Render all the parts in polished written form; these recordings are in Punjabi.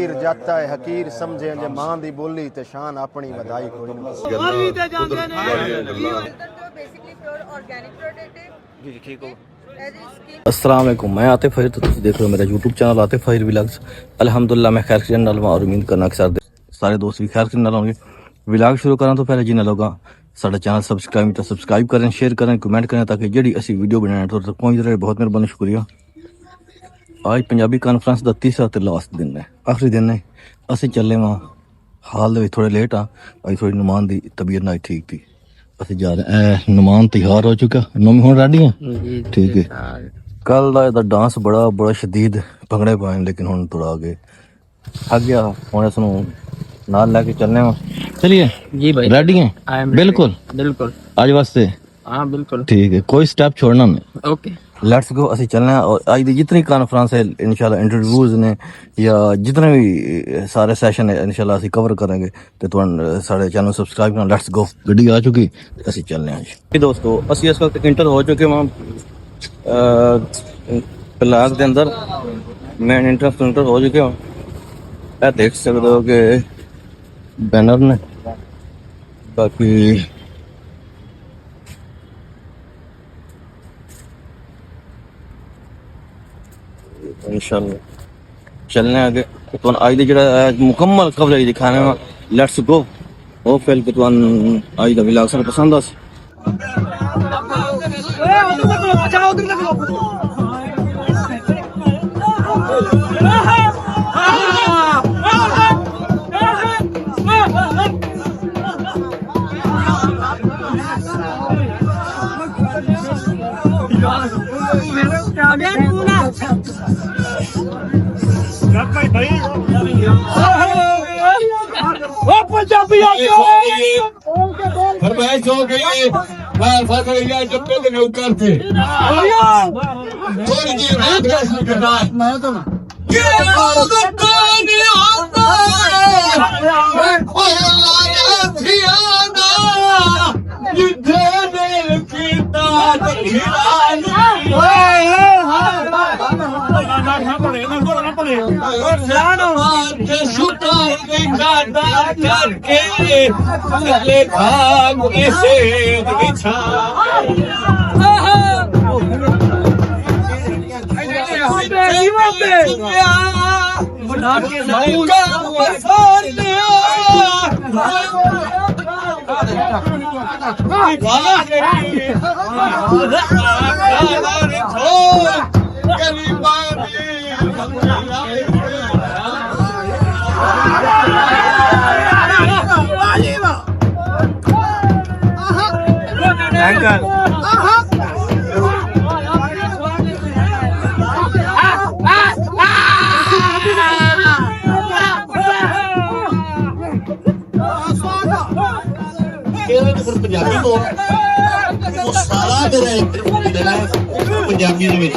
फकीर जाता है हकीर समझे जे मां दी बोली ते शान अपनी वधाई कोई नहीं। बेसिकली प्योर ऑर्गेनिक प्रोडक्ट है जी ठीक हो। अस्सलाम वालेकुम, मैं आतिफ फरीद, तो तुम देख रहे हो मेरा YouTube channel Atif Farid vlogs. अल्हम्दुलिल्लाह मैं खैर से नाल और उम्मीद करना कि सारे दोस्त भी खैर से नाल होंगे। व्लॉग शुरू करा तो पहले जिन्हें लोग साडा चैनल सब्सक्राइब करें, शेयर करें, कमेंट करें ताकि जी असी वीडियो बनाने तो तक पहुँच रहे। बहुत मेहरबानी, शुक्रिया। आज पंजाबी कॉन्फ्रेंस का तीसरा तो लास्ट दिन है, आखिरी दिन है। असी चले वहाँ हाल दे थोड़े लेट हाँ, अभी थोड़ी नुमान की तबीयत ना ठीक थी। ਅਸੀਂ ਜਾ ਰਹੇ ਨਮਾਨ ਤਿਆਰ ਹੋ ਚੁੱਕਾ, ਨਵੀਂ ਹੁਣ ਰੈਡੀ ਹੈ ਠੀਕ ਹੈ। ਕੱਲ ਦਾ ਇਹਦਾ ਡਾਂਸ ਬੜਾ ਸ਼ਦੀਦ ਭੰਗੜੇ ਪਾਏ, ਲੇਕਿਨ ਹੁਣ ਥੋੜਾ ਆਗੇ ਥੱਕ ਗਿਆ। ਹੁਣ ਇਸ ਨੂੰ ਨਾਲ ਲੈ ਕੇ ਚੱਲਨੇ ਵਾ। ਚਲਿਏ ਜੀ ਭਾਈ, ਰੈਡੀ ਹੈ ਬਿਲकुल ਅੱਜ ਵਾਸਤੇ? हाँ बिल्कुल ठीक है, कोई स्टेप छोड़ना नहीं। Okay let's go. ਅਸੀਂ ਚੱਲना और आज दी जितनी कॉन्फ्रेंस है इंशाल्लाह, इंटरव्यूज ने या जितने भी सारे सेशन है इंशाल्लाह ਅਸੀਂ कवर करेंगे। ਤੇ ਤੁਹਾਨੂੰ ਸਾਡੇ ਚੈਨਲ ਸਬਸਕ੍ਰਾਈਬ ਕਰਨਾ। लेट्स गो, ਗੱਡੀ ਆ ਚੁੱਕੀ, ਅਸੀਂ ਚੱਲਨੇ ਹਾਂ ਜੀ ਦੋਸਤੋ। ਅਸੀਂ ਇਸ ਵਕਤ ਇੰਟਰ ਹੋ ਚੁੱਕੇ ਹਾਂ ਪਲਾਕ ਦੇ ਅੰਦਰ, ਮੇਨ ਇੰਟਰੈਂਸ ਇੰਟਰ ਹੋ ਚੁੱਕੇ ਹਾਂ। ਇਹ ਦੇਖ ਸਕਦੇ ਹੋ ਕਿ बैनर ने बाकी इंशाल्लाह चलने आगे। तो आज दी जरा मुकम्मल कवरेज दिखाने में। Let's go. हो फिल कि तुम आज का व्लॉग सारा पसंद आस। फरमाइश हो गई, बाहर फंस गई है डब्बे के नौकर थे। थोड़ी जी रात का शुरू करना है। मैं तो पंजाबी तो सारा मेरा इंटरव्यू देना है पंजाबी में।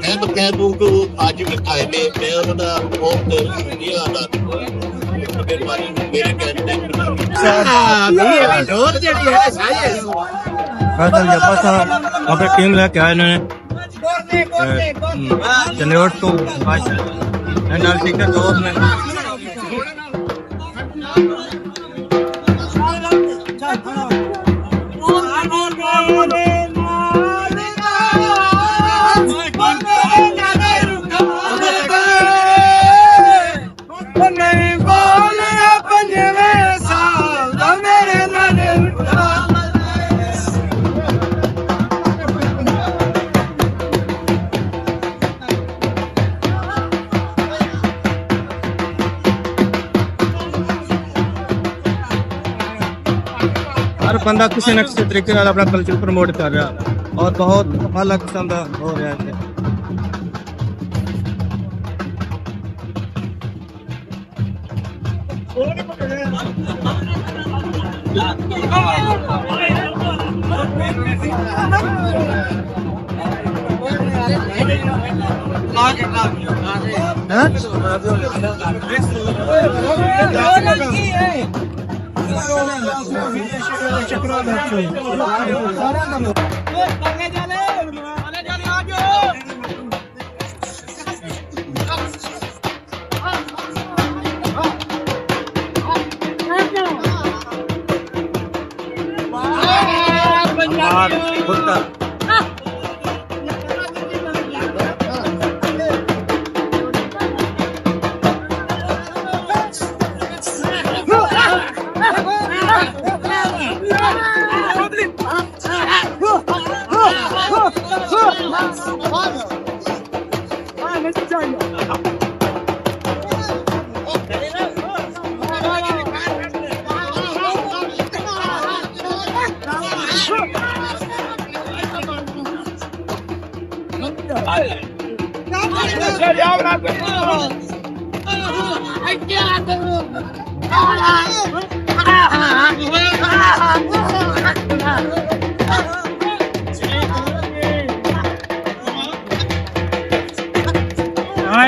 मैं तो कह दूं कि आज भी आए ने मैं उन्होंने बहुत शुक्रिया अदा मेरे कहने टीम लेके आए इन्होंने चंडीगढ़ तो दोस्त ने हर बंदा किसी न किसी तरीके अपना कल्चर प्रमोट कर रहा और बहुत अलग किस्म का हो रहा है। चक्र यार पुत्र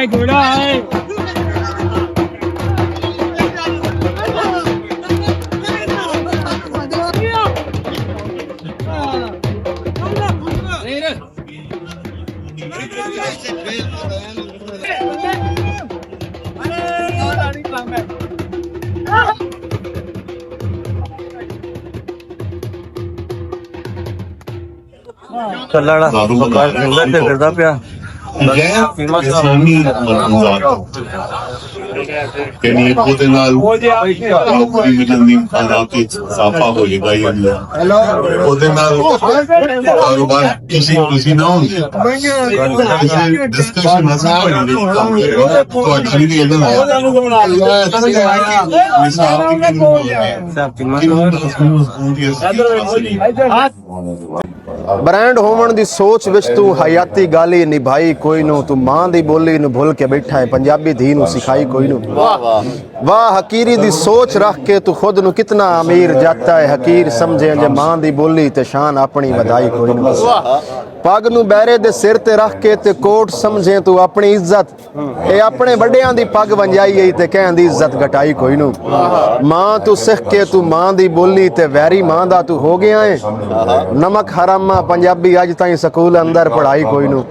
घोड़ा है कल्लाड़ा मिलते फिरदा पिया ਇਸਲਾਮੀ ਯਾਨੀ ਉਹਦੇ ਨਾਲ ਨੌਕਰੀ ਮਿਲਣ ਦੀ ਹਾਲਾਤ ਸਾਫਾ ਹੋ ਜਾਏਗਾ ਉਹਦੇ ਨਾਲ ਕਾਰੋਬਾਰ ਤੁਸੀਂ ਨਾ ਹੋਣਗੇ ਡਿਸਕਸ਼ਨ ਮਸਲਾ ਹੋਣੀ ਤੁਹਾਡਾ ਵੀ ਇਹਦਾ ਬ੍ਰਾਂਡ ਹੋਵਣ ਦੀ ਸੋਚ ਵਿੱਚ ਤੂੰ ਹਯਾਤੀ ਗਾਲੀ ਨਿਭਾਈ ਕੋਈ ਨੂੰ ਤੂੰ ਮਾਂ ਦੀ ਬੋਲੀ ਨੂੰ ਭੁੱਲ ਕੇ ਬੈਠਾ ਹੈ ਪੰਜਾਬੀ ਧੀ ਨੂੰ ਸਿਖਾਈ ਕੋਈ ਨੂੰ ਵਾਹ ਹਕੀਰੀ ਦੀ ਸੋਚ ਰੱਖ ਕੇ ਤੂੰ ਖੁਦ ਨੂੰ ਕਿਤਨਾ ਅਮੀਰ ਜਾਤਾ ਹੈ ਹਕੀਰ ਸਮਝੇ ਜੇ ਮਾਂ ਦੀ ਬੋਲੀ ਤੇ ਸ਼ਾਨ ਆਪਣੀ ਵਧਾਈ ਕੋਈ ਨੂੰ ਪੱਗ ਨੂੰ ਬੈਰੇ ਦੇ ਸਿਰ ਤੇ ਰੱਖ ਕੇ ਤੇ ਕੋਟ ਸਮਝੇ ਤੂੰ ਆਪਣੀ ਇੱਜ਼ਤ ਇਹ ਆਪਣੇ ਵੱਡਿਆਂ ਦੀ ਪੱਗ ਵੰਜਾਈ ਗਈ ਤੇ ਕਹਿਣ ਦੀ ਇੱਜ਼ਤ ਘਟਾਈ ਕੋਈ ਨੂੰ ਮਾਂ ਤੂੰ ਸਿੱਖ ਕੇ ਤੂੰ ਮਾਂ ਦੀ ਬੋਲੀ ਤੇ ਵੈਰੀ ਮਾਂ ਦਾ ਤੂੰ ਹੋ ਗਿਆ ਹੈ ਨਮਕ ਹਰਾਮਾ ਪੰਜਾਬੀ ਅੱਜ ਤਾਈਂ ਸਕੂਲ ਅੰਦਰ ਪੜਾਈ ਕੋਈ ਨੂੰ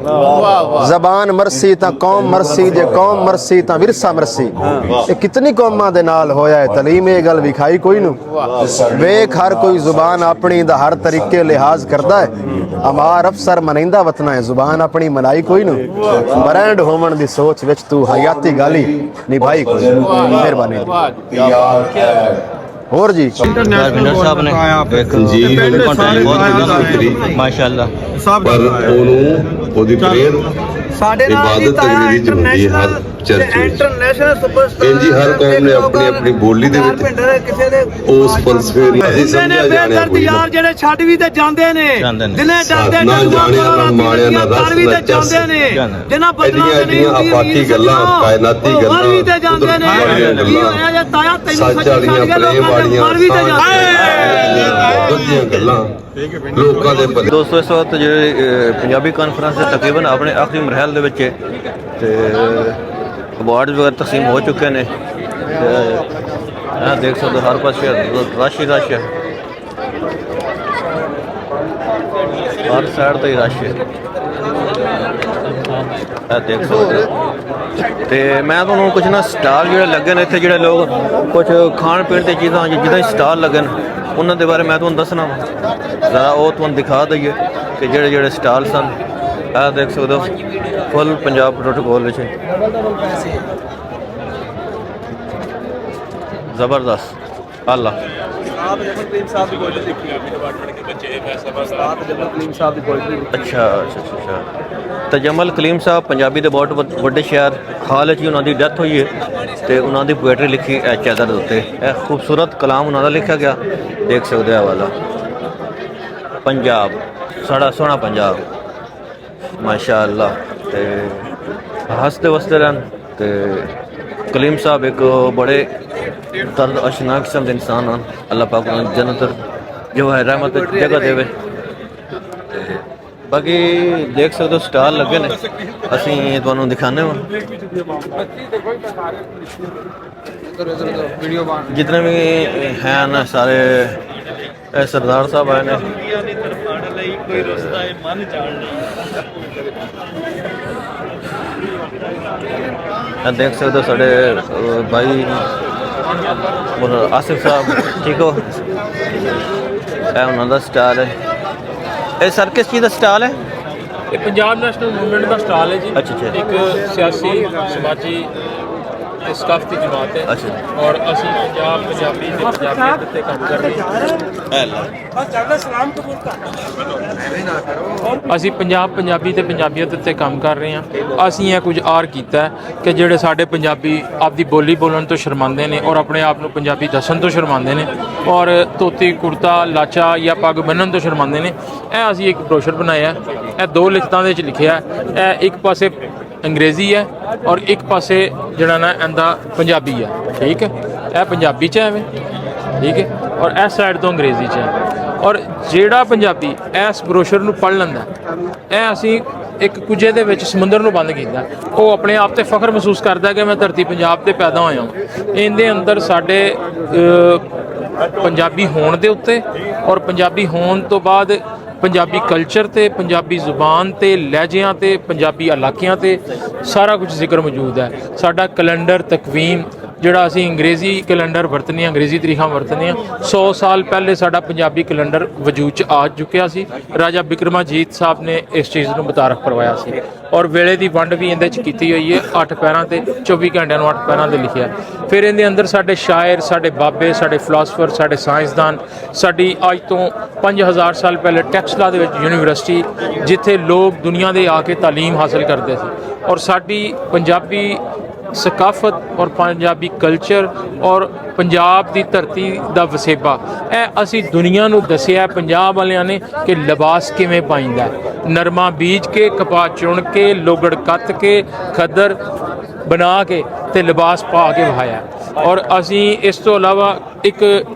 ਜ਼ਬਾਨ ਮਰਸੀ ਤਾਂ ਕੌਮ ਮਰਸੀ ਜੇ ਕੌਮ ਮਰਸੀ ਤਾਂ ਵਿਰਸਾ ਮਰਸੀ ਇਹ ਕਿਤਨੀ ਕੌਮਾਂ ਦੇ ਨਾਲ ਹੋਇਆ ਹੈ ਤਾਲੀਮ ਇਹ ਗੱਲ ਵਿਖਾਈ ਕੋਈ ਨੂੰ ਵੇਖ ਹਰ ਕੋਈ ਜ਼ੁਬਾਨ ਆਪਣੀ ਦਾ ਹਰ ਤਰੀਕੇ ਲਿਹਾਜ਼ ਕਰਦਾ ਹੈ ਅਮਾਰ ਅਫਸਰ ਮਨਿੰਦਾ ਵਤਨਾ ਹੈ ਜ਼ੁਬਾਨ ਆਪਣੀ ਮਨਾਈ ਕੋਈ ਨੂੰ ਬ੍ਰਾਂਡ ਹੋਵਣ ਦੀ ਸੋਚ ਵਿੱਚ ਤੂੰ ਹਯਾਤੀ ਗਾਲੀ ਨਿਭਾਈ ਕੋਈ ਮਿਹਰਬਾਨੀ ਹੋਰ ਜੀ विनर साहब ने एक जी, कंटेंट बहुत बहुत माशाल्लाह ਪਰ ਉਹਨੂੰ ਉਹਦੀ ਪ੍ਰੇਰ ਇਬਾਦਤ ਤਕਰੀਰੀ ਚ ਹੁੰਦੀ ਹੈ ਹਰ ਚਰਚ ਵਿੱਚ ਇੰਟਰਨੈਸ਼ਨਲ ਸੁਪਰਸਟਾਰ ਇੰਜੀ ਹਰ ਕੌਮ ਨੇ ਆਪਣੀ ਆਪਣੀ ਬੋਲੀ ਦੇ ਵਿੱਚ ਕਿਸੇ ਦੇ ਉਸ ਫਲਸਫੇ ਨੂੰ ਅਸੀਂ ਸਮਝਿਆ ਜਾਣਿਆ ਕੋਈ ਯਾਰ ਜਿਹੜੇ ਛੱਡ ਵੀ ਤੇ ਜਾਂਦੇ ਨੇ ਜਾਂਦੇ ਨੇ। ਜਿਨੇ ਡਰਦੇ ਨਾ ਜਾਣਿਆ ਨਾ ਮਾਣਿਆ ਨਾ ਰਸ ਵੀ ਨਾ ਤੇ ਜਾਂਦੇ ਨੇ ਜਿਨ੍ਹਾਂ ਬਦਲਾਂ ਐਡੀਆਂ ਦੇ ਨਹੀਂ ਐਡੀਆਂ ਆਫਾਕੀ ਗੱਲਾਂ ਕਾਇਨਾਤੀ ਗੱਲਾਂ ਮਰ ਵੀ ਤੇ ਜਾਂਦੇ ਨੇ ਕੁਦਰਤੀ ਕੀ ਹੋਇਆ ਜੇ ਤਾਇਆ ਤੈਨੂੰ ਸੱਚ ਵਾਲੀਆਂ ਪ੍ਰੇਮ ਵਾਲੀਆਂ ਮਰ ਵੀ ਤੇ ਜਾਂਦੇ ਵਧੀਆ ਗੱਲਾਂ ਲੋਕਾਂ ਦੇ ਪਤਾ ਦੋਸਤੋ ਇਸ ਵਕਤ ਜਿਹੜੇ ਪੰਜਾਬੀ ਕਾਨਫਰੰਸ ਦੇ ਤਕਰੀਬਨ ਆਪਣੇ ਆਖਰੀ ਮਰਹਲ ਦੇ ਵਿੱਚ ਹੈ ਤੇ ਅਵਾਰਡ ਵਗੈਰਾ ਤਕਸੀਮ ਹੋ ਚੁੱਕੇ ਨੇ ਇਹ ਦੇਖ ਸਕਦੇ ਹੋ ਹਰ ਪਾਸੇ ਰਸ਼ ਹੀ ਰਸ਼ ਹੈ ਹਰ ਸਾਈਡ ਤੇ ਹੀ ਰਸ਼ ਹੈ ਇਹ ਦੇਖ ਸਕਦੇ ਹੋ ਤੇ ਮੈਂ ਤੁਹਾਨੂੰ ਕੁਝ ਨਾ ਸਟਾਲ ਜਿਹੜੇ ਲੱਗੇ ਨੇ ਇੱਥੇ ਜਿਹੜੇ ਲੋਕ ਕੁਝ ਖਾਣ ਪੀਣ ਦੀ ਚੀਜ਼ਾਂ ਜਿੱਦਾਂ ਸਟਾਲ ਲੱਗੇ ਨੇ ਉਹਨਾਂ ਦੇ ਬਾਰੇ ਮੈਂ ਤੁਹਾਨੂੰ ਦੱਸਣਾ ਜ਼ਰਾ ਉਹ ਤੁਹਾਨੂੰ ਦਿਖਾ ਦਈਏ ਕਿ ਜਿਹੜੇ ਜਿਹੜੇ ਸਟਾਲ ਸਨ ਇਹ ਦੇਖ ਸਕਦੇ ਹੋ ਫੁੱਲ ਪੰਜਾਬ ਪ੍ਰੋਟੋਕੋਲ ਵਿੱਚ ਜ਼ਬਰਦਸਤ ਅੱਲਾ ਅੱਛਾ ਤਜਮਲ ਕਲੀਮ ਸਾਹਿਬ ਪੰਜਾਬੀ ਦੇ ਬਹੁਤ ਵੱਡੇ ਸ਼ਾਇਰ ਹਾਲ ਵਿੱਚ ਹੀ ਉਹਨਾਂ ਦੀ ਡੈਥ ਹੋਈ ਹੈ ਤੇ ਉਹਨਾਂ ਦੀ ਪੋਇਟਰੀ ਲਿਖੀ ਇਹ ਚਾਦਰ ਦੇ ਉੱਤੇ ਇਹ ਖੂਬਸੂਰਤ ਕਲਾਮ ਉਹਨਾਂ ਦਾ ਲਿਖਿਆ ਗਿਆ ਦੇਖ ਸਕਦੇ ਹੋ ਵਾਲਾ ਪੰਜਾਬ ਸਾਡਾ ਸੋਹਣਾ ਪੰਜਾਬ ਮਾਸ਼ਾ ਅੱਲਾ ਤੇ ਹੱਸਦੇ ਵਸਦੇ ਰਹਿਣ ਤੇ ਕਲੀਮ ਸਾਹਿਬ ਇੱਕ ਬੜੇ ਦਰਦ ਅਸ਼ਨਾ ਕਿਸਮ ਦੇ ਇਨਸਾਨ ਹਨ ਅੱਲਾਹ ਪਾਕ ਉਹਨਾਂ ਨੂੰ ਜੰਨਤ ਜੋ ਹੈ ਰਹਿਮਤ ਜਗ੍ਹਾ ਦੇਵੇ ਤੇ ਬਾਕੀ ਦੇਖ ਸਕਦੇ ਹੋ ਸਟਾਲ ਲੱਗੇ ਨੇ ਅਸੀਂ ਤੁਹਾਨੂੰ ਦਿਖਾਣੇ ਹਾਂ जितने भी हैं ना सारे सरदार साहब आए ने देख सकते हो साढ़े भाई आसिफ साहब ठीक हो उन्होंने स्टार है ਇਹ ਸਰ ਕਿਸ ਚੀਜ਼ ਦਾ ਸਟਾਲ ਹੈ? ਇਹ ਪੰਜਾਬ ਨੈਸ਼ਨਲ ਮੂਵਮੈਂਟ ਦਾ ਸਟਾਲ ਹੈ ਜੀ। ਅੱਛਾ, ਅੱਛਾ। ਇੱਕ ਸਿਆਸੀ ਸਮਾਜੀ ਤੇ ਸਕਾਫਤੀ ਜਮਾਤ ਹੈ। ਅੱਛਾ। ਔਰ ਅਸੀਂ ਪੰਜਾਬੀ ਤੇ ਪੰਜਾਬੀਅਤ ਤੇ ਕੰਮ ਕਰ ਰਹੇ ਹਾਂ। ਅਸੀਂ ਪੰਜਾਬੀ ਤੇ ਪੰਜਾਬੀਅਤ ਤੇ ਕੰਮ ਕਰ ਰਹੇ ਹਾਂ। ਅਸੀਂ ਇਹ ਕੁਝ ਆਰ ਕੀਤਾ ਹੈ ਕਿ ਜਿਹੜੇ ਸਾਡੇ ਪੰਜਾਬੀ ਆਪਦੀ ਬੋਲੀ ਬੋਲਣ ਤੋਂ ਸ਼ਰਮਾਉਂਦੇ ਨੇ ਔਰ ਆਪਣੇ ਆਪ ਨੂੰ ਪੰਜਾਬੀ ਦੱਸਣ ਤੋਂ ਸ਼ਰਮਾਉਂਦੇ ਨੇ ਔਰ ਧੋਤੀ ਕੁੜਤਾ ਲਾਚਾ ਜਾਂ ਪੱਗ ਬੰਨ੍ਹਣ ਤੋਂ ਸ਼ਰਮਾਉਂਦੇ ਨੇ, ਇਹ ਅਸੀਂ ਇੱਕ ਬਰੋਸ਼ਰ ਬਣਾਇਆ। ਇਹ 2 ਲਿਖਤਾਂ ਦੇ ਵਿੱਚ ਲਿਖਿਆ। ਇਹ ਇੱਕ ਪਾਸੇ ਅੰਗਰੇਜ਼ੀ ਹੈ ਔਰ ਇੱਕ ਪਾਸੇ ਜਿਹੜਾ ਨਾ ਇਹਦਾ ਪੰਜਾਬੀ ਹੈ। ਠੀਕ ਹੈ, ਇਹ ਪੰਜਾਬੀ 'ਚ ਹੈ ਐਵੇਂ, ਠੀਕ ਹੈ, ਔਰ ਇਸ ਸਾਈਡ ਤੋਂ ਅੰਗਰੇਜ਼ੀ 'ਚ ਹੈ। ਔਰ ਜਿਹੜਾ ਪੰਜਾਬੀ ਇਸ ਬਰੋਸ਼ਰ ਨੂੰ ਪੜ੍ਹ ਲੈਂਦਾ, ਇਹ ਅਸੀਂ ਇੱਕ ਕੁਝੇ ਦੇ ਵਿੱਚ ਸਮੁੰਦਰ ਨੂੰ ਬੰਦ ਕੀਤਾ। ਉਹ ਆਪਣੇ ਆਪ ਤੇ ਫਖਰ ਮਹਿਸੂਸ ਕਰਦਾ ਕਿ ਮੈਂ ਧਰਤੀ ਪੰਜਾਬ ਤੇ ਪੈਦਾ ਹੋਇਆ ਹਾਂ। ਇਹਦੇ ਅੰਦਰ ਸਾਡੇ ਪੰਜਾਬੀ ਹੋਣ ਦੇ ਉੱਤੇ ਔਰ ਪੰਜਾਬੀ ਹੋਣ ਤੋਂ ਬਾਅਦ ਪੰਜਾਬੀ ਕਲਚਰ ਤੇ ਪੰਜਾਬੀ ਜ਼ੁਬਾਨ ਤੇ ਲਹਿਜਿਆਂ ਤੇ ਪੰਜਾਬੀ ਇਲਾਕਿਆਂ ਤੇ ਸਾਰਾ ਕੁਝ ਜ਼ਿਕਰ ਮੌਜੂਦ ਹੈ। ਸਾਡਾ ਕੈਲੰਡਰ ਤਕਵੀਮ ਜਿਹੜਾ ਅਸੀਂ ਅੰਗਰੇਜ਼ੀ ਕੈਲੰਡਰ ਵਰਤਨੇ ਹਾਂ, ਅੰਗਰੇਜ਼ੀ ਤਰੀਕਾਂ ਵਰਤਨੇ ਹਾਂ, 100 ਸਾਲ ਪਹਿਲੇ ਸਾਡਾ ਪੰਜਾਬੀ ਕੈਲੰਡਰ ਵਜੂਦ 'ਚ ਆ ਚੁੱਕਿਆ ਸੀ। ਰਾਜਾ ਬਿਕਰਮਾਜੀਤ ਸਾਹਿਬ ਨੇ ਇਸ ਚੀਜ਼ ਨੂੰ ਮੁਤਾਰਫ ਕਰਵਾਇਆ ਸੀ ਔਰ ਵੇਲੇ ਦੀ ਵੰਡ ਵੀ ਇਹਦੇ 'ਚ ਕੀਤੀ ਹੋਈ ਹੈ। 8 ਪੈਰਾਂ ਤੇ 24 ਘੰਟਿਆਂ ਨੂੰ 8 ਪੈਰਾਂ ਤੇ ਲਿਖਿਆ। ਫਿਰ ਇਹਦੇ ਅੰਦਰ ਸਾਡੇ ਸ਼ਾਇਰ, ਸਾਡੇ ਬਾਬੇ, ਸਾਡੇ ਫਿਲਾਸਫਰ, ਸਾਡੇ ਸਾਇੰਸਦਾਨ, ਸਾਡੀ ਅੱਜ ਤੋਂ 5000 ਸਾਲ ਪਹਿਲੇ ਟੈਕਸਲਾ ਦੇ ਵਿੱਚ ਯੂਨੀਵਰਸਿਟੀ ਜਿੱਥੇ ਲੋਕ ਦੁਨੀਆ ਦੇ ਆ ਕੇ ਤਾਲੀਮ ਹਾਸਲ ਕਰਦੇ ਸੀ ਔਰ ਸਾਡੀ ਪੰਜਾਬੀ ਸਕਾਫਤ ਔਰ ਪੰਜਾਬੀ ਕਲਚਰ ਔਰ ਪੰਜਾਬ ਦੀ ਧਰਤੀ ਦਾ ਵਸੇਬਾ, ਇਹ ਅਸੀਂ ਦੁਨੀਆ ਨੂੰ ਦੱਸਿਆ ਪੰਜਾਬ ਵਾਲਿਆਂ ਨੇ ਕਿ ਲਿਬਾਸ ਕਿਵੇਂ ਪਾਈਂਦਾ। ਨਰਮਾ ਬੀਜ ਕੇ, ਕਪਾਹ ਚੁਣ ਕੇ, ਲੋਗੜ ਕੱਤ ਕੇ, ਖੱਦਰ ਬਣਾ ਕੇ ਤੇ ਲਿਬਾਸ ਪਾ ਕੇ ਵਹਾਇਆ। ਔਰ ਅਸੀਂ ਇਸ ਤੋਂ ਇਲਾਵਾ ਇੱਕ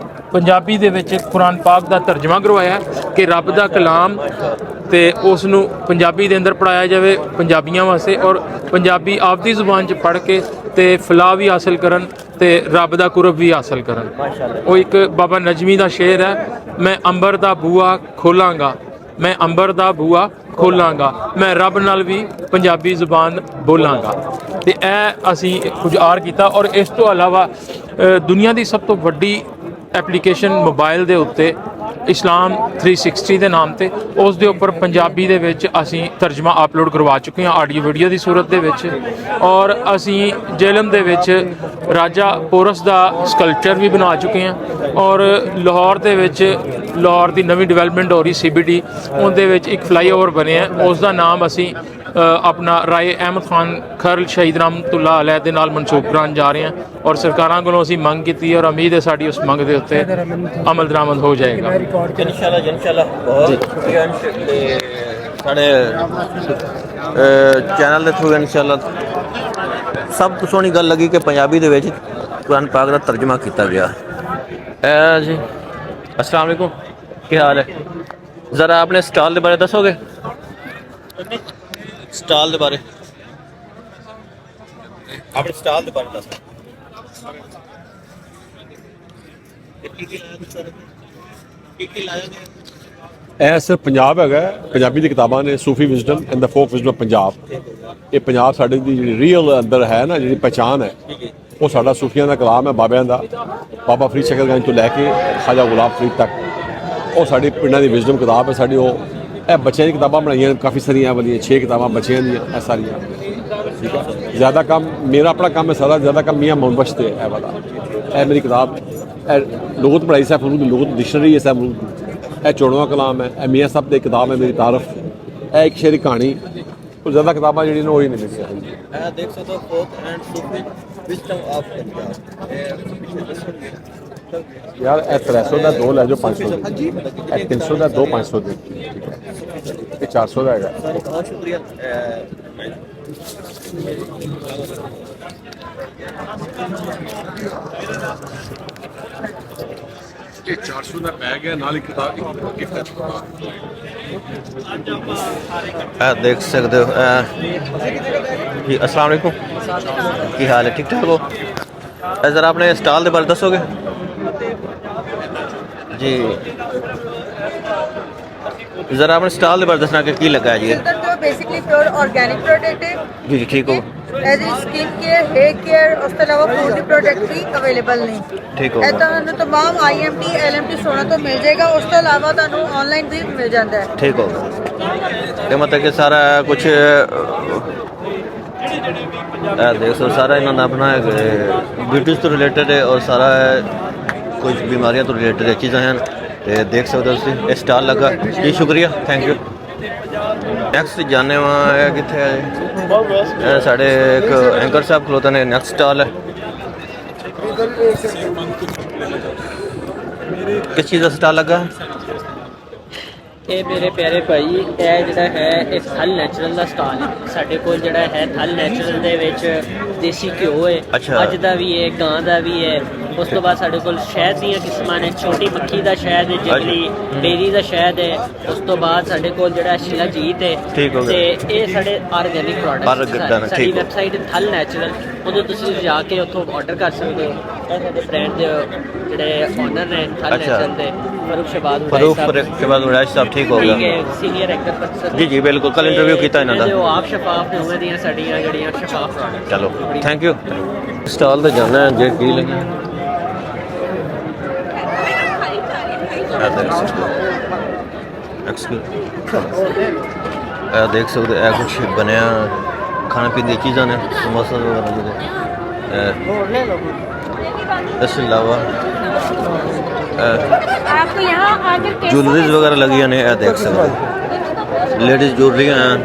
ਪੰਜਾਬੀ ਦੇ ਵਿੱਚ ਕੁਰਾਨ ਪਾਕ ਦਾ ਤਰਜਮਾ ਕਰਵਾਇਆ ਕਿ ਰੱਬ ਦਾ ਕਲਾਮ ਤੇ ਉਸ ਨੂੰ ਪੰਜਾਬੀ ਦੇ ਅੰਦਰ ਪੜਾਇਆ ਜਾਵੇ ਪੰਜਾਬੀਆਂ ਵਾਸਤੇ ਔਰ ਪੰਜਾਬੀ ਆਪਦੀ ਜ਼ੁਬਾਨ 'ਚ ਪੜ੍ਹ ਕੇ ਤੇ ਫਲਾਹ ਵੀ ਹਾਸਲ ਕਰਨ ਤੇ ਰੱਬ ਦਾ ਕੁਰਬ ਵੀ ਹਾਸਲ ਕਰਨ। ਉਹ ਇੱਕ ਬਾਬਾ ਨਜਮੀ ਦਾ ਸ਼ੇਰ ਹੈ, ਮੈਂ ਅੰਬਰ ਦਾ ਬੂਆ ਖੋਲਾਂਗਾ, ਮੈਂ ਅੰਬਰ ਦਾ ਬੂਆ ਖੋਲਾਂਗਾ, ਮੈਂ ਰੱਬ ਨਾਲ ਵੀ ਪੰਜਾਬੀ ਜ਼ੁਬਾਨ ਬੋਲਾਂਗਾ। ਤੇ ਇਹ ਅਸੀਂ ਕੁਝ ਆਰ ਕੀਤਾ। ਔਰ ਇਸ ਤੋਂ ਇਲਾਵਾ ਦੁਨੀਆ ਦੀ ਸਭ ਤੋਂ ਵੱਡੀ ਐਪਲੀਕੇਸ਼ਨ ਮੋਬਾਈਲ ਦੇ ਉੱਤੇ ਇਸਲਾਮ 360 ਦੇ ਨਾਮ ਤੇ, ਉਸ ਦੇ ਉੱਪਰ ਪੰਜਾਬੀ ਦੇ ਵਿੱਚ ਅਸੀਂ ਤਰਜਮਾ ਅਪਲੋਡ ਕਰਵਾ ਚੁੱਕੇ ਹਾਂ ਆਡੀਓ ਵੀਡੀਓ ਦੀ ਸੂਰਤ ਦੇ ਵਿੱਚ। ਔਰ ਅਸੀਂ ਜੇਲਮ ਦੇ ਵਿੱਚ ਰਾਜਾ ਪੋਰਸ ਦਾ ਸਕਲਪਚਰ ਵੀ ਬਣਾ ਚੁੱਕੇ ਹਾਂ ਔਰ ਲਾਹੌਰ ਦੇ ਵਿੱਚ ਲਾਹੌਰ ਦੀ ਨਵੀਂ ਡਿਵੈਲਪਮੈਂਟ ਹੋ ਰਹੀ CBD, ਉਹਦੇ ਵਿੱਚ ਇੱਕ ਫਲਾਈਓਵਰ ਬਣਿਆ, ਉਸ ਦਾ ਨਾਮ ਅਸੀਂ ਆਪਣਾ ਰਾਏ ਅਹਿਮਦ ਖਾਨ ਖਰਲ ਸ਼ਹੀਦ ਰਹਿਮਤੁल्लाह अलैह ਦੇ ਨਾਲ ਮਨਸੂਬ ਕਰਾਉਣ ਜਾ ਰਹੇ ਹਾਂ ਔਰ ਸਰਕਾਰਾਂ ਕੋਲੋਂ ਅਸੀਂ ਮੰਗ ਕੀਤੀ ਔਰ ਉਮੀਦ ਹੈ ਸਾਡੀ ਉਸ ਮੰਗ ਦੇ ਉੱਤੇ ਅਮਲ ਦਰਾਮਦ ਹੋ ਜਾਏਗਾ। ਇਨਸ਼ਾਅੱਲਾ ਬਹੁਤ ਸ਼ੁਕਰੀਆ ਸਾਡੇ ਚੈਨਲ ਦੇ ਥਰੂ। ਇਨਸ਼ਾਅੱਲਾ ਸਭ ਤੋਂ ਸੋਹਣੀ ਗੱਲ ਲੱਗੀ ਕਿ ਪੰਜਾਬੀ ਦੇ ਵਿੱਚ ਕੁਰਾਨ ਪਾਕ ਦਾ ਤਰਜਮਾ ਕੀਤਾ ਗਿਆ। ਜੀ अस्सलाम वालेकुम, क्या हाल है? ज़रा आपने स्टॉल के बारे दसोगे? स्टॉल के बारे अपने स्टॉल के बारे दसो। ਇਹ ਸਿਰਫ ਪੰਜਾਬ ਹੈਗਾ, ਪੰਜਾਬੀ ਦੀ ਕਿਤਾਬਾਂ ਨੇ, Sufi wisdom and the folk wisdom Punjab. ਇਹ ਪੰਜਾਬ ਸਾਡੇ ਦੀ ਜਿਹੜੀ ਰੀਅਲ ਅੰਦਰ ਹੈ ਨਾ, ਜਿਹੜੀ ਪਹਿਚਾਨ ਹੈ, ਉਹ ਸਾਡਾ ਸੂਫੀਆਂ ਦਾ ਕਲਾਮ ਹੈ, ਬਾਬਿਆਂ ਦਾ। ਬਾਬਾ ਫਰੀਦ ਸ਼ਕਰਗੰਜ ਤੋਂ ਲੈ ਕੇ ਖਾਜਾ ਗੁਲਾਬ ਫਰੀਦ ਤੱਕ ਉਹ ਸਾਡੀ ਪਿੰਡਾਂ ਦੀ ਵਿਜ਼ਡਮ ਕਿਤਾਬ ਹੈ ਸਾਡੀ। ਉਹ ਇਹ ਬੱਚਿਆਂ ਦੀ ਕਿਤਾਬਾਂ ਬਣਾਈਆਂ ਕਾਫੀ ਸਾਰੀਆਂ ਵਾਲੀਆਂ 6 ਕਿਤਾਬਾਂ ਬੱਚਿਆਂ ਦੀਆਂ, ਇਹ ਸਾਰੀਆਂ। ਠੀਕ ਹੈ, ਜ਼ਿਆਦਾ ਕੰਮ ਮੇਰਾ ਆਪਣਾ ਕੰਮ ਹੈ, ਸਾਰਾ ਜ਼ਿਆਦਾ ਕੰਮ ਮੀਆਂ ਮੁਹੰਮਦ ਬਖਸ਼ ਤੇ ਇਹ ਵਾਲਾ। ਇਹ ਮੇਰੀ ਕਿਤਾਬ, ਇਹ ਲੁਗਤ ਪੜ੍ਹਾਈ ਸਾਹਿਬ ਫਰੂਦ ਦੀ ਲੁਗਤ ਡਿਕਸ਼ਨਰੀ ਹੈ ਸਾਹਿਬ ਫਰੂਦ ਦੀ। ਇਹ ਚੋਣਵਾਂ ਕਲਾਮ ਹੈ, ਇਹ ਮੀਆਂ ਸਾਹਿਬ ਦੀ ਕਿਤਾਬ ਹੈ ਮੇਰੀ ਤਾਰਫ। ਇਹ ਇੱਕ ਸ਼ੇਰੀ ਕਹਾਣੀ। ਉਹ ਜ਼ਿਆਦਾ ਕਿਤਾਬਾਂ ਜਿਹੜੀਆਂ ਨੇ ਉਹ ਹੀ ਨਹੀਂ ਮਿਲੀਆਂ। ਦੇਖ ਸਕਦੇ ਹੋ folk and Sufi wisdom of Punjab. यार ए 300 का 2 ले जाओ 500 दे, ए 300 का 2 500 दे, ये 400 का है। बहुत शुक्रिया। ये 400 का बैग है, नाल किताब गिफ्ट है। देख सकते हो जी। अस्सलाम वालेकुम, की हाल है? ठीक ठाक हो? ज़रा अपने स्टॉल के बारे दसोगे जी? ज़रा अपने स्टॉल के बारे दसना कि की लगा है जी? बेसिकली प्योर ऑर्गेनिक प्रोडक्ट है जी जी ठीक हो। ਇਹਦੀ ਸਕਿਨ ਕੇਅਰ, ਹੇਅਰ ਕੇਅਰ, ਉਸ ਤੋਂ ਇਲਾਵਾ ਫੂਡ ਦੇ ਪ੍ਰੋਡਕਟ ਵੀ ਅਵੇਲੇਬਲ ਨੇ। ਠੀਕ ਹੋ ਇਹ ਗਿਆ, ਤੁਹਾਨੂੰ ਤਮਾਮ IMT LMT ਸੋਨਾ ਤੋਂ ਮਿਲ ਜਾਏਗਾ। ਉਸ ਤੋਂ ਇਲਾਵਾ ਤੁਹਾਨੂੰ ਆਨਲਾਈਨ ਵੀ ਮਿਲ ਜਾਂਦਾ ਹੈ। ਠੀਕ ਹੋ ਗਿਆ। ਇਹ ਮਤਲਬ ਕਿ ਸਾਰਾ ਕੁਝ ਦੇਖ ਸੋ ਸਾਰਾ ਇਹਨਾਂ ਦਾ ਆਪਣਾ ਬਿਊਟੀ ਤੋਂ ਰਿਲੇਟਡ ਹੈ ਔਰ ਸਾਰਾ ਕੁਝ ਬਿਮਾਰੀਆਂ ਤੋਂ ਰਿਲੇਟਡ ਚੀਜ਼ਾਂ ਹਨ। ਤੇ ਦੇਖ ਸਕਦੇ ਹੋ ਤੁਸੀਂ ਇਹ ਸਟਾਲ ਲੱਗਾ ਜੀ। ਸ਼ੁਕਰੀਆ, ਥੈਂਕ ਯੂ। ਨੈਕਸਟ ਜਾਣੇ ਵਾ ਕਿੱਥੇ ਹੈ ਇਹ ਸਾਡੇ ਇੱਕ ਐਂਕਰ ਸਾਹਿਬ ਖਲੋਤੇ ਨੇ। ਨੈਕਸਟ ਸਟਾਲ ਹੈ ਕਿਸ ਚੀਜ਼ ਦਾ ਸਟਾਲ ਲੱਗਾ? ਇਹ ਮੇਰੇ ਪਿਆਰੇ ਭਾਈ ਇਹ ਜਿਹੜਾ ਹੈ ਇਹ ਥਲ ਨੈਚੁਰਲ ਦਾ ਸਟਾਲ ਹੈ। ਸਾਡੇ ਕੋਲ ਜਿਹੜਾ ਹੈ ਥਲ ਨੈਚੁਰਲ ਦੇ ਵਿੱਚ ਦੇਸੀ ਘਿਓ ਹੈ, ਅੱਛਾ। ਅੱਜ ਦਾ ਵੀ ਹੈ, ਗਾਂ ਦਾ ਵੀ ਹੈ। ਉਸ ਤੋਂ ਬਾਅਦ ਸਾਡੇ ਕੋਲ ਸ਼ਹਿਦ ਦੀਆਂ ਕਿਸਮਾਂ ਨੇ, ਛੋਟੀ ਮੱਖੀ ਦਾ ਸ਼ਹਿਦ ਹੈ, ਜੰਗਲੀ ਡੇਰੀ ਦਾ ਸ਼ਹਿਦ ਹੈ। ਉਸ ਤੋਂ ਬਾਅਦ ਸਾਡੇ ਕੋਲ ਜਿਹੜਾ ਸ਼ਿਲਾਜੀਤ ਹੈ। ਠੀਕ ਹੋ ਗਿਆ। ਤੇ ਇਹ ਸਾਡੇ ਆਰਗੈਨਿਕ ਪ੍ਰੋਡਕਟ। ਸਾਡੀ ਵੈਬਸਾਈਟ ਥਲ ਨੈਚੁਰਲ, ਉਦੋਂ ਤੁਸੀਂ ਜਾ ਕੇ ਉੱਥੋਂ ਆਰਡਰ ਕਰ ਸਕਦੇ ਹੋ। ਇਹ ਸਾਡੇ ਬ੍ਰਾਂਡ ਦੇ ਜਿਹੜੇ ਓਨਰ ਨੇ ਥਲ ਨੈਚੁਰਲ ਦੇ ਫਰੂਖ ਸ਼ਬਾਦ ਸਾਹਿਬ। ਠੀਕ ਹੋ ਗਿਆ, ਸੀਨੀਅਰ ਐਕਟਰ ਪ੍ਰੋਫੈਸਰ ਜੀ ਜੀ ਬਿਲਕੁਲ। ਕੱਲ ਇੰਟਰਵਿਊ ਕੀਤਾ ਇਹਨਾਂ ਦਾ। ਉਹ ਆਪ ਸ਼ਫਾਫ ਨੇ, ਉਹਨਾਂ ਦੀਆਂ ਸਾਡੀਆਂ ਜਿਹੜੀਆਂ ਸ਼ਫਾਫ ਪ੍ਰੋਡਕਟ। ਚਲੋ ਥੈਂਕ ਯੂ। ਸਟਾਲ ਤੇ ਜਾਣਾ ਹੈ ਜੇ ਕੀ ਲੱਗੀ ਦੇਖ ਸਕਦੇ ਇਹ ਕੁਛ ਬਣਿਆ ਖਾਣ ਪੀਣ ਦੀ ਚੀਜ਼ਾਂ ਨੇ, ਸਮੋਸਾ ਵਗੈਰਾ ਜਿਹੜੇ ਇਸ ਤੋਂ ਇਲਾਵਾ आपको यहाँ आकर ज्वेलरीज वगैरह लगी ने। देख सकते लेडीज ज्वेलरी हैं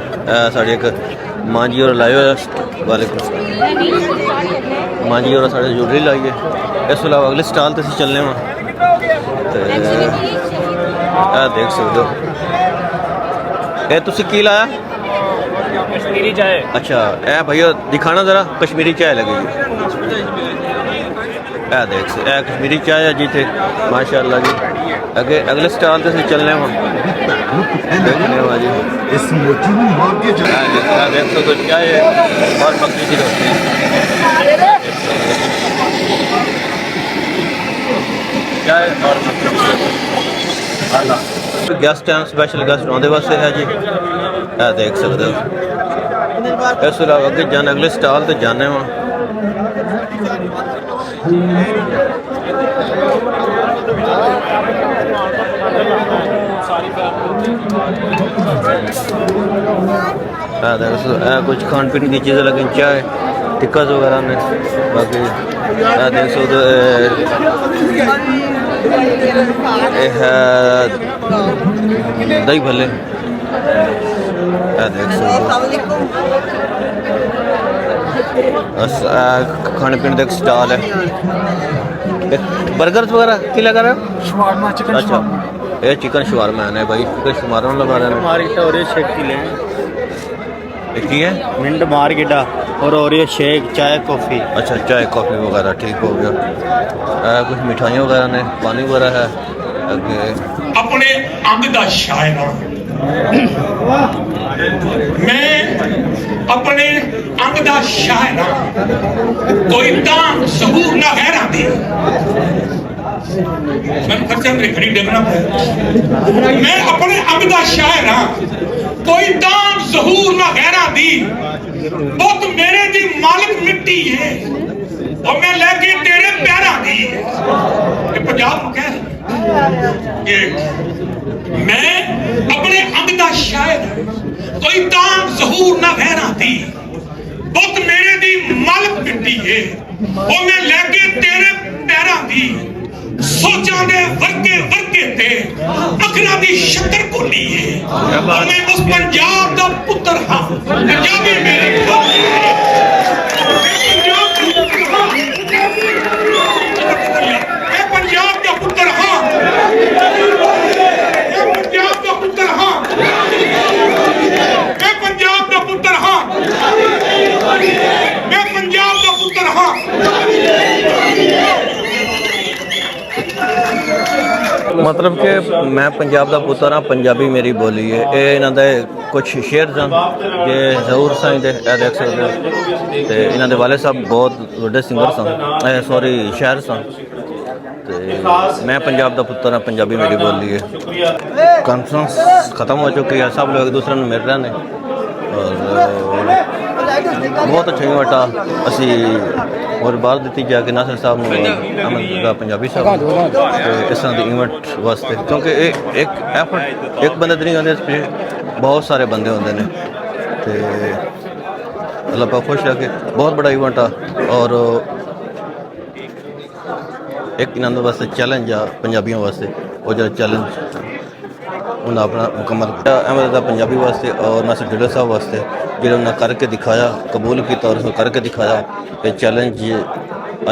साढ़े एक मां जी और लाए हुए। वालेकुम मां जी और साढ़े ज्वेलरी लाई है। इस तो इलावा अगले स्टाल ते चलने वा देख सकते हो। ये तुसी की लाया? कश्मीरी चाय। अच्छा ए भैया दिखाना ज़रा कश्मीरी चाय लगेगी। देख से कश्मीरी चाय है जी थे माशाल्लाह जी। अगे अगले स्टॉल से चलने देखने वा जी। देख सको चाय और मक्की की रोटी। चाय और गेस्ट हैं, स्पेशल गेस्ट आने वास्ते है जी। देख सकते हो। इस अलावा अगे जाने अगले स्टॉल से जाने वा कुछ खान पीने की चीज़ें लगी, चाय टिक्का वगैरह ने। बाकी देख सकते है दही भल्ले। देख सकते खाने पीने का एक स्टॉल है। बर्गर वगैरह की लगा रहे हो? शवारमा, चिकन अच्छा ये चिकन शवारमा है भाई। चिकन शवारमा लगा रहे हैं। मार्केट और ये शेक की लें की है मिंट मार्केट और ये शेक चाय कॉफ़ी। अच्छा चाय कॉफ़ी वगैरह ठीक हो गया। कुछ मिठाइयाँ वगैरह ने, पानी वगैरह है। अगे अपने अंग दा शायर मैं अपने अंग दा शायर कोई तां सहूर ना गैरा दी। मैं खर्चा मेरे खड़ी देखना। मैं अपने अंग दा शायर कोई तां सहूर ना गैरा दी। बुत मेरे दी मालिक मिट्टी है और मैं लेके तेरे पैरा दी। ये पंजाब कह मैं अपने अंग दा शायर कोई तांग जहूर ना गैरा दी। बुत मेरे दी मालिक मिट्टी है और मैं लेके तेरे पैरा दी। सोचा दे वर्गे वर्गे ते अखरा दी शक्कर कोली है और मैं उस पंजाब दा पुत्र हां। पंजाबी मेरे पंजाब दा पुत्र हां। पंजाब दा पुत्र हां। मैं पंजाब दा पुत्र हां। मैं पंजाब दा पुत्र हां। मतलब कि मैं पंजाब का पुत्र हाँ, पंजाबी मेरी बोली है। ये इन्हों के कुछ शेर सन जे जहूर साईं दे देख सकते हो। तो इन्हों के वाले साहब बहुत बड़े सिंगर सन, सॉरी शायर सन। तो मैं पंजाब का पुत्र हाँ, पंजाबी मेरी बोली है। कॉन्फ्रेंस खत्म हो चुकी है, सब लोग एक दूसरे को मिल रहे हैं और ਬਹੁਤ ਅੱਛਾ ਇਵੈਂਟ ਆ। ਅਸੀਂ ਹੋਰ ਬਾਹਰ ਦਿੱਤੀ ਜਾ ਕੇ ਨਾਸਰ ਸਾਹਿਬ ਨੂੰ ਅਹਿਮਦ ਪੰਜਾਬੀ ਸਾਹਿਬ ਨੂੰ ਤੇ ਇਸ ਤਰ੍ਹਾਂ ਦੇ ਇਵੈਂਟ ਵਾਸਤੇ, ਕਿਉਂਕਿ ਇਹ ਇੱਕ ਐਫਰਟ ਇੱਕ ਬੰਦੇ ਤੇ ਨਹੀਂ ਹੁੰਦੇ, ਇਸ ਪਿੱਛੇ ਬਹੁਤ ਸਾਰੇ ਬੰਦੇ ਹੁੰਦੇ ਨੇ ਤੇ ਅੱਲਾਹ ਪਾਕ ਖੁਸ਼ ਰੱਖੇ। ਬਹੁਤ ਬੜਾ ਇਵੈਂਟ ਆ ਔਰ ਇੱਕ ਇਹਨਾਂ ਦੇ ਵਾਸਤੇ ਚੈਲੰਜ ਆ ਪੰਜਾਬੀਆਂ ਵਾਸਤੇ। ਉਹ ਜਿਹੜਾ ਚੈਲੰਜ ਉਹਨਾਂ ਆਪਣਾ ਮੁਕੰਮਲ ਕੀਤਾ ਅਹਿਮਦ ਦਾ ਪੰਜਾਬੀ ਵਾਸਤੇ ਔਰ ਨਾਸਰ ਢਿੱਲੋਂ ਸਾਹਿਬ ਵਾਸਤੇ, ਜਿਹੜਾ ਉਹਨਾਂ ਕਰਕੇ ਦਿਖਾਇਆ, ਕਬੂਲ ਕੀਤਾ ਔਰ ਉਸਨੂੰ ਕਰਕੇ ਦਿਖਾਇਆ। ਇਹ ਚੈਲੰਜ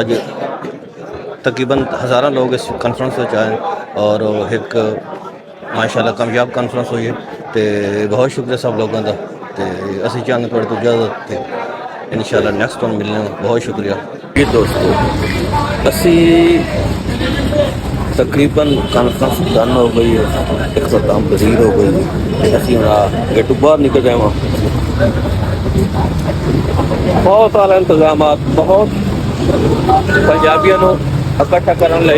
ਅੱਜ ਤਕਰੀਬਨ ਹਜ਼ਾਰਾਂ ਲੋਕ ਇਸ ਕਾਨਫਰੰਸ ਵਿੱਚ ਆਏ ਔਰ ਇੱਕ ਮਾਸ਼ਾਅੱਲਾ ਕਾਮਯਾਬ ਕਾਨਫਰੰਸ ਹੋਈ ਹੈ ਤੇ ਬਹੁਤ ਸ਼ੁਕਰੀਆ ਸਭ ਲੋਕਾਂ ਦਾ। ਤੇ ਅਸੀਂ ਚਾਹੁੰਦੇ ਤੁਹਾਡੇ ਤੋਂ ਇਜਾਜ਼ਤ ਤੇ ਇਨਸ਼ਾਅੱਲਾ ਨੈਕਸਟ ਟਾਈਮ ਮਿਲਣੇ। ਬਹੁਤ ਸ਼ੁਕਰੀਆ ਜੀ ਦੋਸਤੋ। ਅਸੀਂ तकरीबन कॉन्फ्रेंस डन हो गई है, इख्तिताम पजीर हो गई। असी हम गेटू बाहर निकल गए वहाँ बहुत सारे इंतजाम, बहुत पंजाबियों को इकट्ठा करने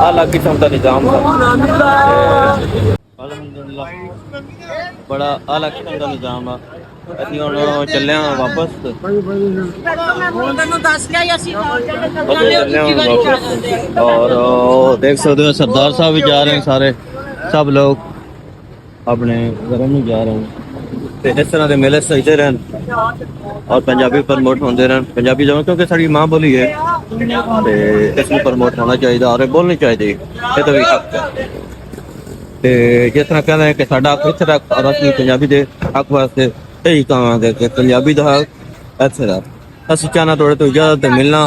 आला किस्म का निज़ाम था। बड़ा आला किस्म का निज़ाम आ। ਅਸੀਂ ਹੁਣ ਚੱਲੇ ਹਾਂ ਵਾਪਸ और देख सकते हो सरदार साहब भी जा रहे हैं, सारे सब लोग अपने घर में जा रहे हैं। तो इस तरह के मेले सजते रहन और पंजाबी प्रमोट होते रहन। पंजाबी जमा क्योंकि साड़ी माँ बोली है तो इसमें प्रमोट होना चाहिए और बोलनी चाहिए, ये तो भी हक है। तो जिस तरह कहते हैं कि साडा हक इत्थे तक और असली पंजाबी के हक वास्ते यही कहांगे कि पंजाबी का हक इत्थे तक। असीं चाहना थोड़े तो इजाजत मिलना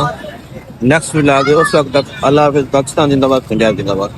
नेक्स्ट व्लॉग उस वक्त तक। अल्लाह हाफिज़। पाकिस्तान जिंदाबाद, पंजाब जिंदाबाद।